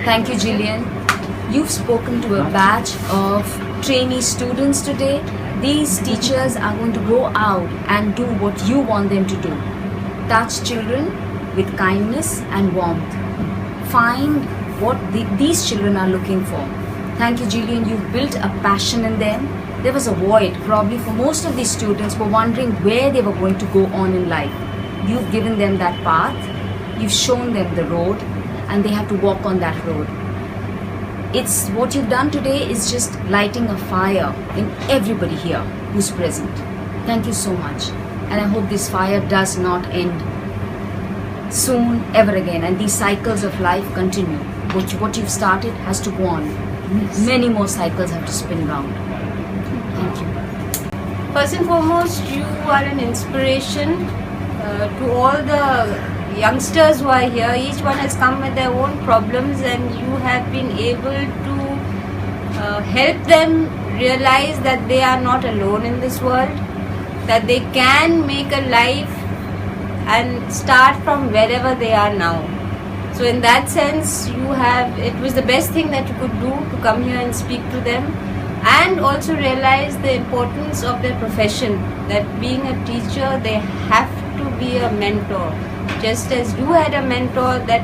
Thank you, Gillian. You've spoken to a batch of trainee students today. These teachers are going to go out and do what you want them to do. Touch children with kindness and warmth. Find what these children are looking for. Thank you, Gillian. You've built a passion in them. There was a void probably for most of these students were wondering where they were going to go on in life. You've given them that path. You've shown them the road and they have to walk on that road. It's what you've done today is just lighting a fire in everybody here who's present. Thank you so much. And I hope this fire does not end soon ever again and these cycles of life continue. What you've started has to go on. Many more cycles have to spin round. Thank you. First and foremost, you are an inspiration to all the youngsters who are here. Each one has come with their own problems and you have been able to help them realize that they are not alone in this world, that they can make a life and start from wherever they are now. So in that sense, it was the best thing that you could do to come here and speak to them and also realize the importance of their profession, that being a teacher, they have to be a mentor. Just as you had a mentor that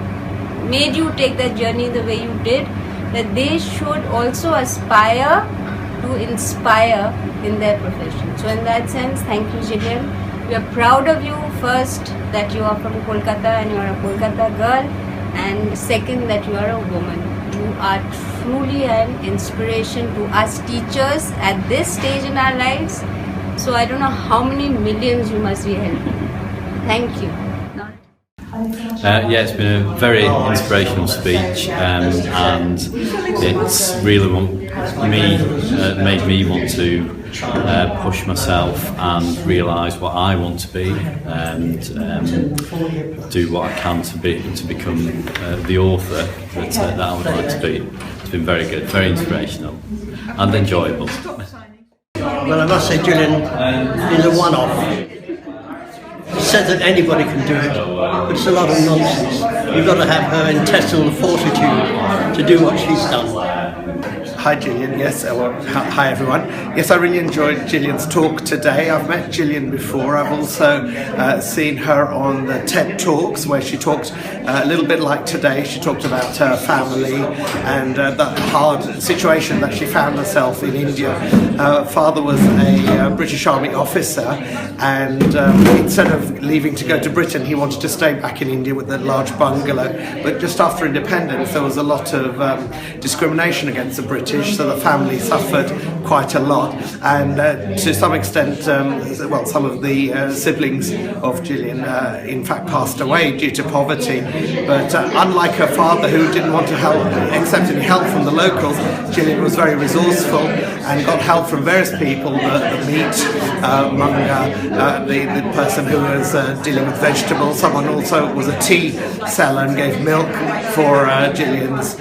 made you take that journey the way you did, that they should also aspire to inspire in their profession. So in that sense, thank you, Gillian. We are proud of you, first, that you are from Kolkata and you are a Kolkata girl, and second, that you are a woman. You are truly an inspiration to us teachers at this stage in our lives. So I don't know how many millions you must be helping. Thank you. Yeah, it's been a very inspirational speech and it's really made me want to push myself and realise what I want to be and do what I can to become the author that I would like to be. It's been very good, very inspirational and enjoyable. Well, I must say Gillian is a one-off. It says that anybody can do it, but it's a lot of nonsense. You've got to have her intestinal fortitude to do what she's done. Hi Gillian, yes, hi everyone. Yes, I really enjoyed Gillian's talk today. I've met Gillian before. I've also seen her on the TED Talks where she talked a little bit like today. She talked about her family and the hard situation that she found herself in India. Her father was a British Army officer and instead of leaving to go to Britain, he wanted to stay back in India with a large bungalow. But just after independence, there was a lot of discrimination against the British. So the family suffered quite a lot, and to some extent, some of the siblings of Gillian in fact passed away due to poverty. But unlike her father, who didn't want to accept any help from the locals, Gillian was very resourceful and got help from various people, the meat monger, the person who was dealing with vegetables. Someone also was a tea seller and gave milk for Gillian's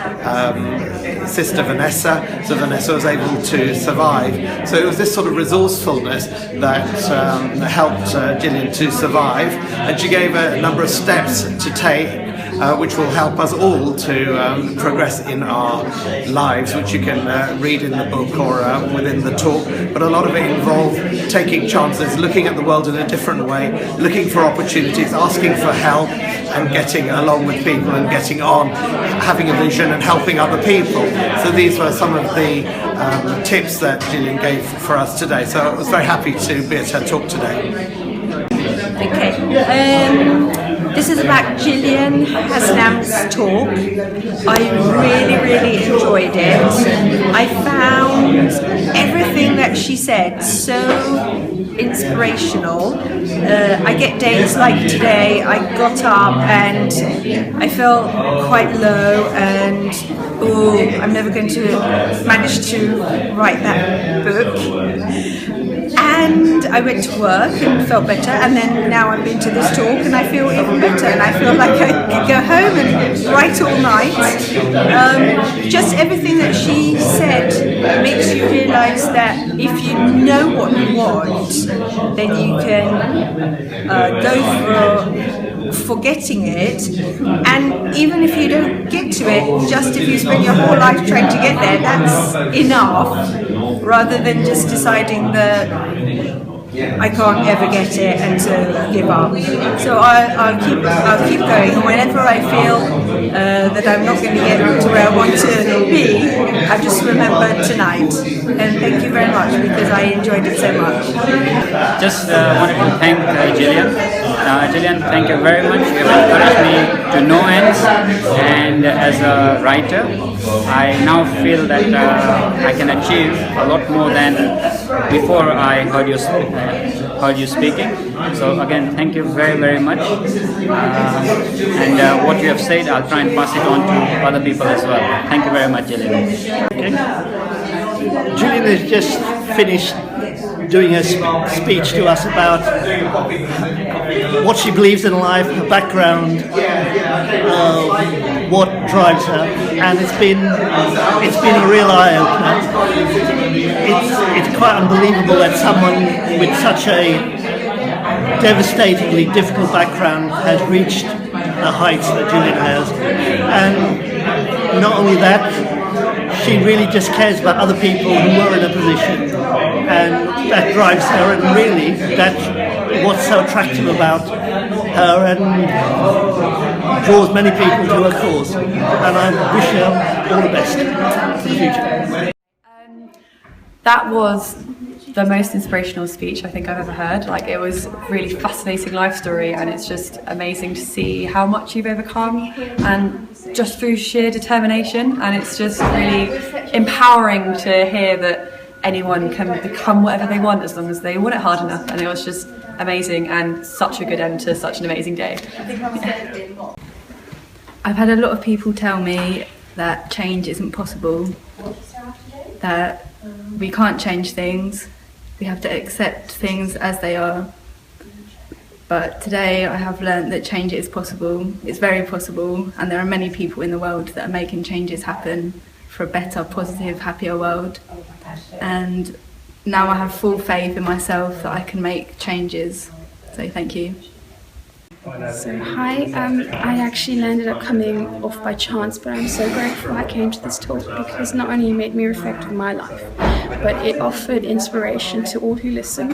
sister Vanessa, so Vanessa was able to survive. So it was this sort of resourcefulness that helped Gillian to survive, and she gave a number of steps to take which will help us all to progress in our lives, which you can read in the book or within the talk. But a lot of it involved taking chances, looking at the world in a different way, looking for opportunities, asking for help and getting along with people and getting on, having a vision and helping other people. So these were some of the tips that Gillian gave for us today. So I was very happy to be at her talk today. Okay. This is about Gillian Hasnam's talk. I really enjoyed it. I found everything that she said so inspirational. I get days like today, I got up and I felt quite low and I'm never going to manage to write that book. And I went to work and felt better, and then now I've been to this talk and I feel even better, and I feel like I could go home and write all night. Just everything that she said makes you realise that if you know what you want, then you can go forgetting it. And even if you don't get to it, just if you spend your whole life trying to get there, that's enough, rather than just deciding that I can't ever get it and to give up. So I'll keep going. And whenever I feel that I'm not going to get to where I want to be, I've just remembered tonight. And thank you very much, because I enjoyed it so much. Just wanted to thank Gillian. Gillian, thank you very much. You have encouraged me to no ends, and as a writer, I now feel that I can achieve a lot more than before I heard you speaking. So again, thank you very, very much. And what you have said, I'll try and pass it on to other people as well. Thank you very much, Gillian. Okay. Gillian has just finished doing her speech to us about what she believes in life, her background, what drives her, and it's been a real eye opener. It's quite unbelievable that someone with such a devastatingly difficult background has reached the heights that Gillian has, and not only that, she really just cares about other people who are in a position, and that drives her, and really that's what's so attractive about her and draws many people to her cause. And I wish her all the best for the future. That was the most inspirational speech I think I've ever heard. Like, it was a really fascinating life story, and it's just amazing to see how much you've overcome, and just through sheer determination. And it's just really empowering to hear that anyone can become whatever they want as long as they want it hard enough. And it was just amazing, and such a good end to such an amazing day. Yeah. I've had a lot of people tell me that change isn't possible, that we can't change things, we have to accept things as they are. But today I have learnt that change is possible, it's very possible, and there are many people in the world that are making changes happen for a better, positive, happier world. And now I have full faith in myself that I can make changes. So thank you. So hi, I actually landed up coming off by chance, but I'm so grateful I came to this talk, because not only made me reflect on my life, but it offered inspiration to all who listened,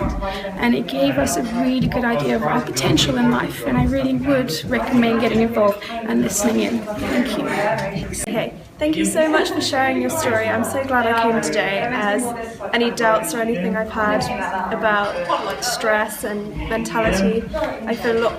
and it gave us a really good idea of our potential in life, and I really would recommend getting involved and listening in. Thank you. Okay, thank you so much for sharing your story. I'm so glad I came today, as any doubts or anything I've had about stress and mentality, I feel a lot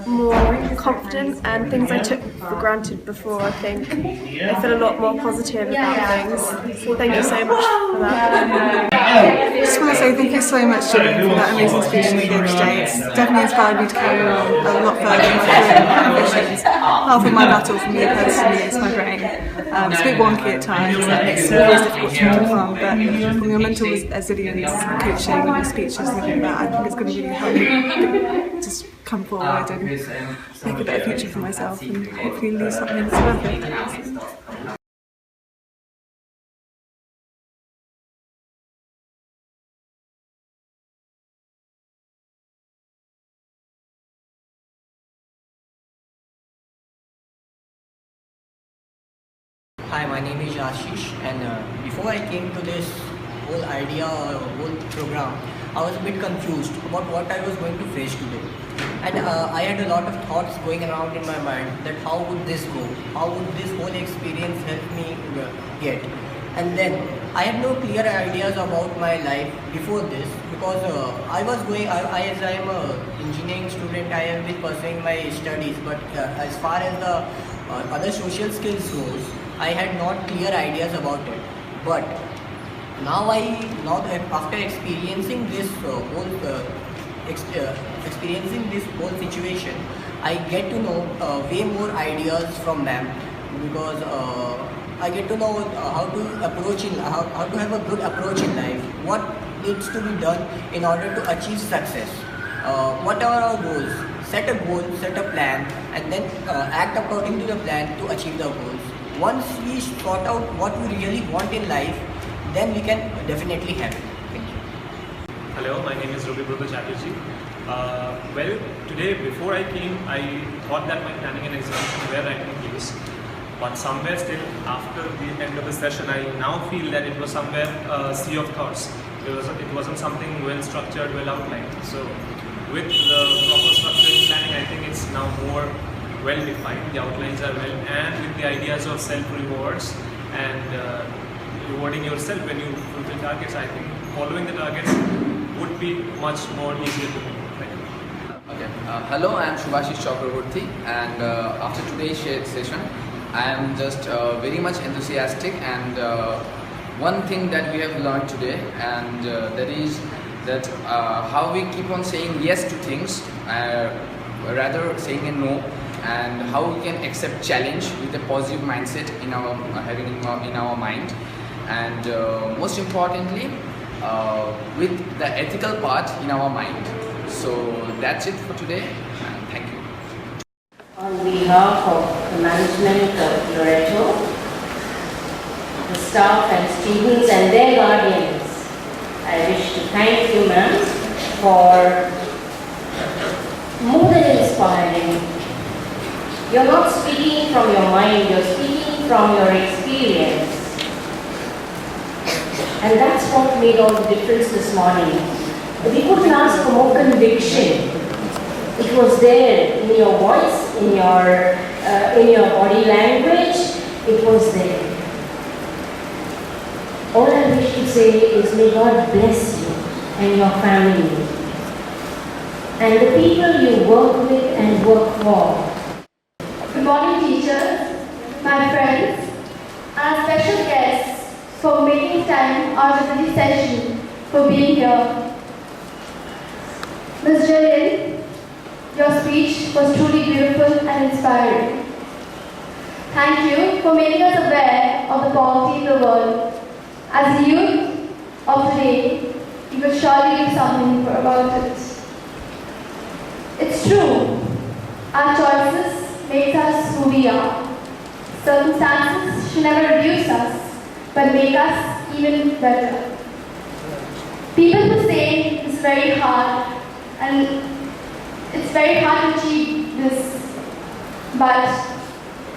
more confident, and things I took for granted before, I think I feel a lot more positive about things. So thank you so much for that. I just want to say thank you so much, Gillian, for that amazing speech that you gave today. It's definitely inspired me to carry on a lot further in my career and ambitions. Half of my battle for me personally is my brain. It's a bit wonky at times, and it's always difficult to move from, but from your mental resilience, coaching and your speeches and everything like that, I think it's going to really help me just come forward and make a better future for myself, and hopefully leave something that's worth it. Hi, my name is Ashish, and before I came to this whole idea or whole program, I was a bit confused about what I was going to face today. And I had a lot of thoughts going around in my mind that how would this go? How would this whole experience help me get? And then I had no clear ideas about my life before this, because I was going, as I am an engineering student, I have been pursuing my studies, but as far as the other social skills goes, I had not clear ideas about it. But now after experiencing this experiencing this whole situation, I get to know way more ideas from them, because I get to know how to approach how to have a good approach in life, what needs to be done in order to achieve success, what are our goals, set a goal, set a plan, and then act according to the plan to achieve the goals. Once we sort out what we really want in life, then we can definitely have it. Thank you. Hello, my name is Ruby Chatterjee. Well, today before I came, I thought that my planning and execution were right in place. But somewhere still after the end of the session, I now feel that it was somewhere a sea of thoughts. It wasn't something well structured, well outlined. So with the proper structure and planning, I think it's now more well defined. The outlines are well, and with the ideas of self-rewards and rewarding yourself when you fulfill targets, I think following the targets would be much more easier to do. Okay. Hello, I am Shubhashish Chakraborty, and after today's session, I am just very much enthusiastic. And one thing that we have learned today, and that is that how we keep on saying yes to things, rather saying a no, and how we can accept challenge with a positive mindset in our having in our mind, and most importantly, with the ethical part in our mind. So that's it for today, and thank you. On behalf of the management of Loreto, the staff and students and their guardians, I wish to thank you, ma'am, for more than inspiring. You're not speaking from your mind, you're speaking from your experience. And that's what made all the difference this morning. We couldn't ask for more conviction. It was there in your voice, in your body language. It was there. All I wish to say is may God bless you and your family and the people you work with and work for. Good morning, teachers, my friends, and special guests for making time out of the session for being here. Ms. Jillian, your speech was truly beautiful and inspiring. Thank you for making us aware of the poverty in the world. As the youth of today, you will surely do something about it. It's true, our choices make us who we are. Circumstances should never reduce us, but make us even better. People who say it's very hard, and it's very hard to achieve this, but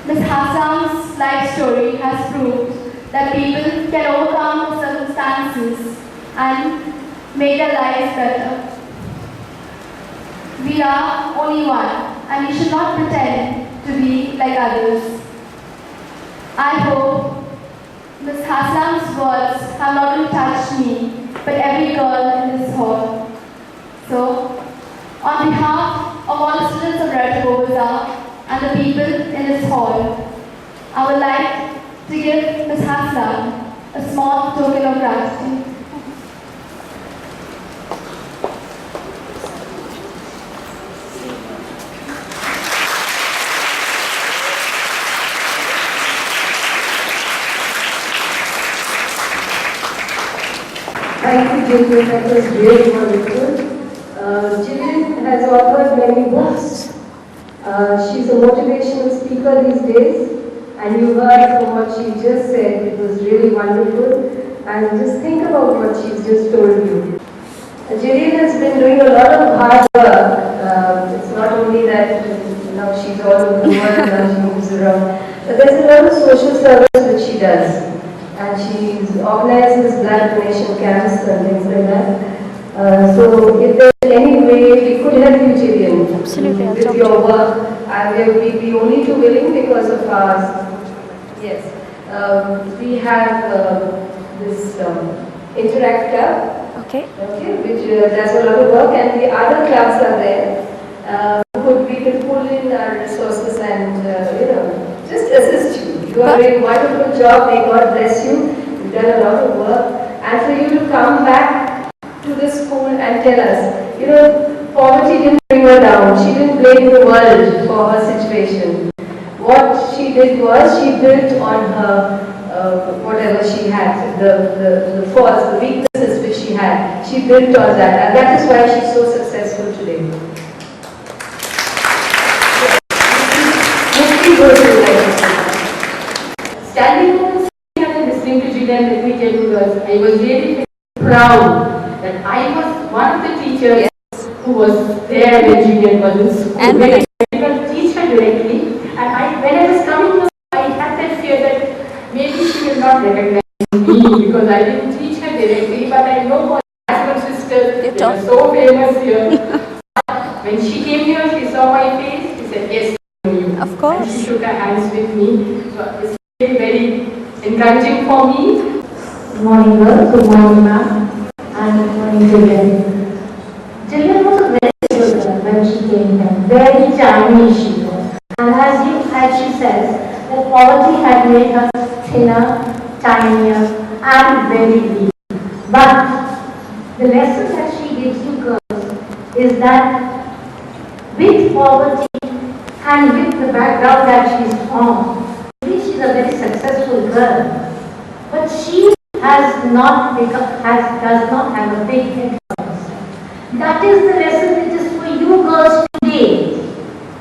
Ms. Hassan's life story has proved that people can overcome circumstances and make their lives better. We are only one, and we should not pretend to be like others. I hope Ms. Hassan's words have not only touched me, but every girl in this hall. So, on behalf of all the students of Red Bazaar and the people in this hall, I would like to give Ms. Hassan a small token of gratitude. Thank you, Jillian. That was really wonderful. Jillian has authored many books. She's a motivational speaker these days, and you heard from what she just said. It was really wonderful. And just think about what she's just told you. Jillian has been doing a lot of hard work. It's not only that now she's all over the world, now she moves around, but there's a lot of social service that she does. And she organizes blood donation camps and things like that. So if there's any way we could help you, Jillian, with your work, and we'd be only too willing because of ours. Yes, we have this Interact Club, okay, which does a lot of work, and the other clubs are there. We can pull in our resources and just assist you. You are doing a wonderful job. May God bless you. You've done a lot of work, and for you to come back to the school and tell us, poverty didn't bring her down. She didn't blame the world for her situation. What she did was she built on her whatever she had, the faults, the weaknesses which she had. She built on that, and that is why she's so successful today. Standing on the stage and listening to Jillian, let me tell you, I was really proud that I was one of the teachers who who was there when Julian was in school. And when I didn't teach her directly, and when I was coming to her, I had that fear that maybe she will not recognize me because I didn't teach her directly, but I know her husband sister, they were so famous here. When she came here, she saw my face, she said, yes, I know you. Of course. And she shook her hands with me. So it's very, very encouraging for me. Good morning, girls. Good morning, ma'am. And good morning, Jillian. Jillian was a very good girl when she came here. Very charming she was. And as she says, that poverty had made her thinner, tinier, and very weak. But the lesson that she gives you girls is that with poverty and with the background that she's from, maybe she's a very successful girl, but she does not have a big head for herself. That is the lesson which is for you girls today.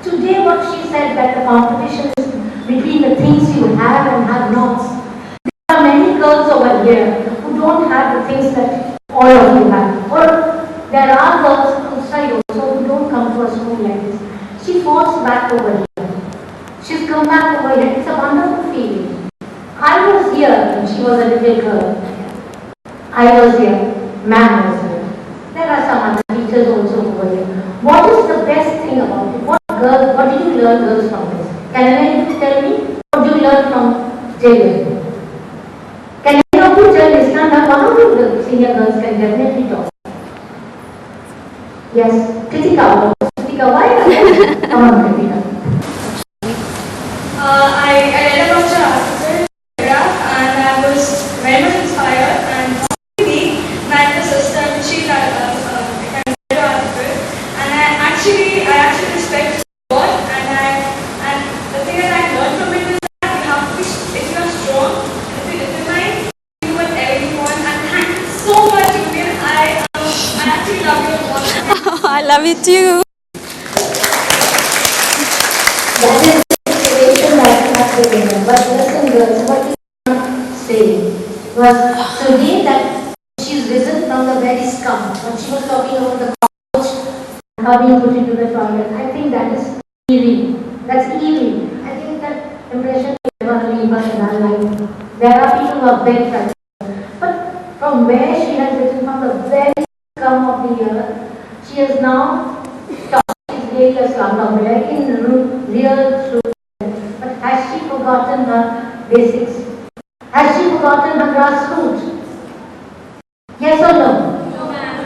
Today what she said, that the competition is between the things you have and have not. There are many girls over here who don't have the things that all of you have. Or there are girls outside also who don't come to a school like this. She falls back over here. She's come back over here. It's a wonderful feeling. I was here when she was a little girl. I was here. Ma'am was here. There are some other teachers also over here. What is the best thing about it? What did you learn, girls, from this? Can any of you tell me? What did you learn from Jillian? Can any of you tell me? Stand up. One of you senior girls can definitely talk. Yes, Kritika. Kritika, why are you? Come on, Kritika. I read about your article and I was very much inspired, and me met the sister and she read your article, and I actually respect a lot, and the thing that I learned from it is that you have to be, if you are strong, if you determine, do whatever you want, and thank you so much, Julian. I actually love you a lot. I love you too. That is the inspiration that I have given them. But listen girls, what you want to say was today that she's risen from the very scum. When she was talking about the couch and how being put into the toilet, I think that is eerie. That's eerie. I think that impression will never leave us in our life. There are people who are very practical. But from where she has risen from the very scum of the earth, she has now really a slumlord, like in real truth. But has she forgotten her basics? Has she forgotten her grassroots? Yes or no?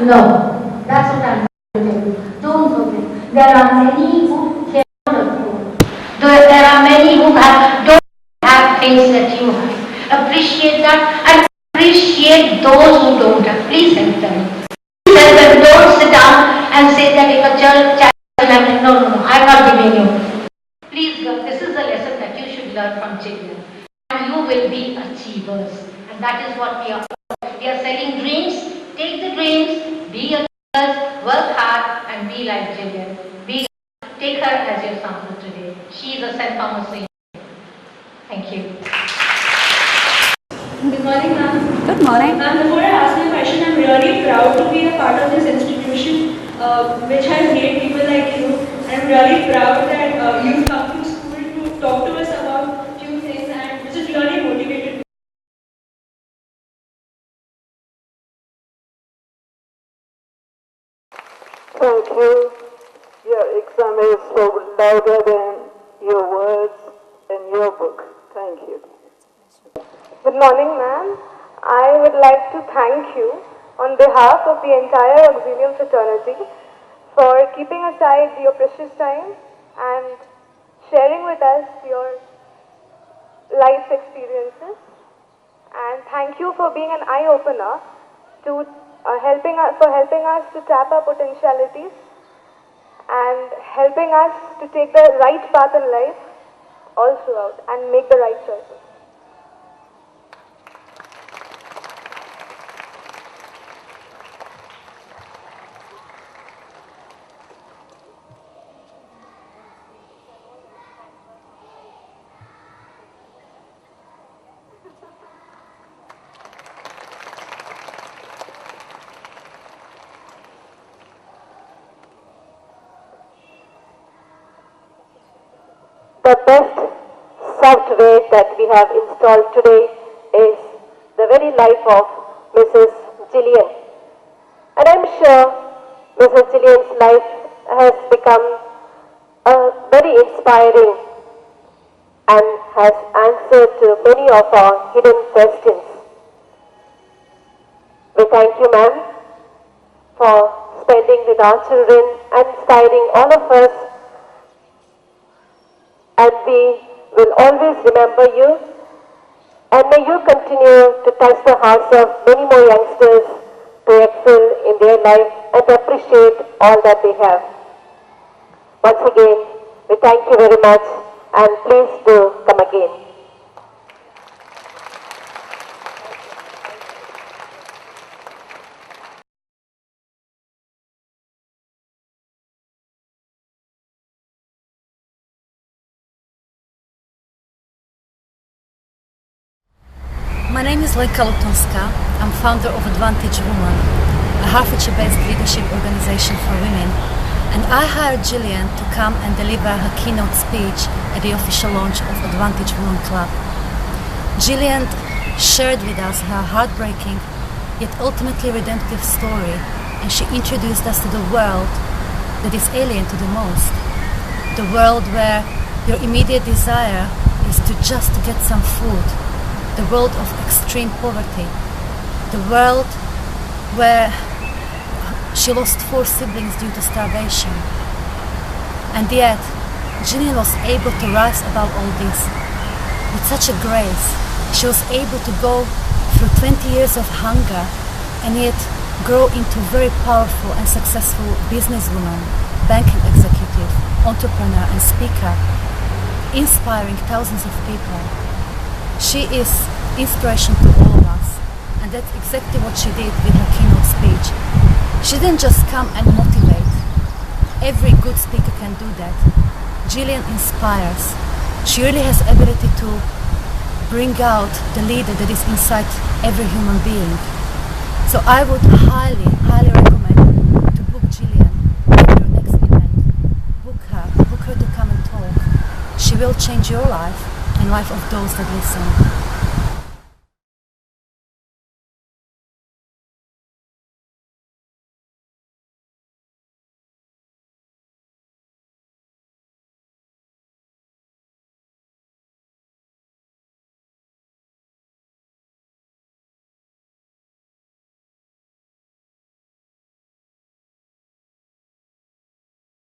No. That's what I'm trying to tell you. Don't forget. There are many who cannot afford. There are many who don't have things that you have. Appreciate that and appreciate those who don't have. Please help them. Please help them. Don't sit down and say that if a child no, I'm not giving you. Please, girl, this is the lesson that you should learn from children. And you will be achievers. And that is what we are. We are selling dreams. Take the dreams, be achievers, work hard, and be like Jillian. Take her as your sample today. She is a St. Thomas saint. Thank you. Good morning, ma'am. Good morning. Ma'am, before I ask my question, I'm really proud to be a part of this institution, which has made people like you. I'm really proud that you've come to school to talk to us about few things, and which is really motivated me. Thank you. Your exam is spoken louder than your words in your book. Thank you. Good morning, ma'am. I would like to thank you on behalf of the entire Auxilium fraternity for keeping aside your precious time and sharing with us your life experiences. And thank you for being an eye-opener to helping us to tap our potentialities and helping us to take the right path in life all throughout and make the right choices. the best software that we have installed today is the very life of Mrs. Gillian. And I'm sure Mrs. Gillian's life has become very inspiring and has answered to many of our hidden questions. We thank you, ma'am, for spending with our children and inspiring all of us. And we will always remember you. And may you continue to touch the hearts of many more youngsters to excel in their life and appreciate all that they have. Once again, we thank you very much and please do come again. My name is Lenka Lutonska. I'm founder of Advantage Woman, a Hertfordshire-based leadership organization for women. And I hired Gillian to come and deliver her keynote speech at the official launch of Advantage Woman Club. Gillian shared with us her heartbreaking yet ultimately redemptive story, and she introduced us to the world that is alien to the most. The world where your immediate desire is to just get some food. The world of extreme poverty, the world where she lost 4 siblings due to starvation. And yet, Gillian was able to rise above all this with such a grace. She was able to go through 20 years of hunger and yet grow into a very powerful and successful businesswoman, banking executive, entrepreneur and speaker, inspiring thousands of people. She is inspiration to all of us, and that's exactly what she did with her keynote speech. She didn't just come and motivate. Every good speaker can do that. Gillian inspires. She really has ability to bring out the leader that is inside every human being. So I would highly, highly recommend to book Gillian at your next event. Book her to come and talk. She will change your life and life of those that listen.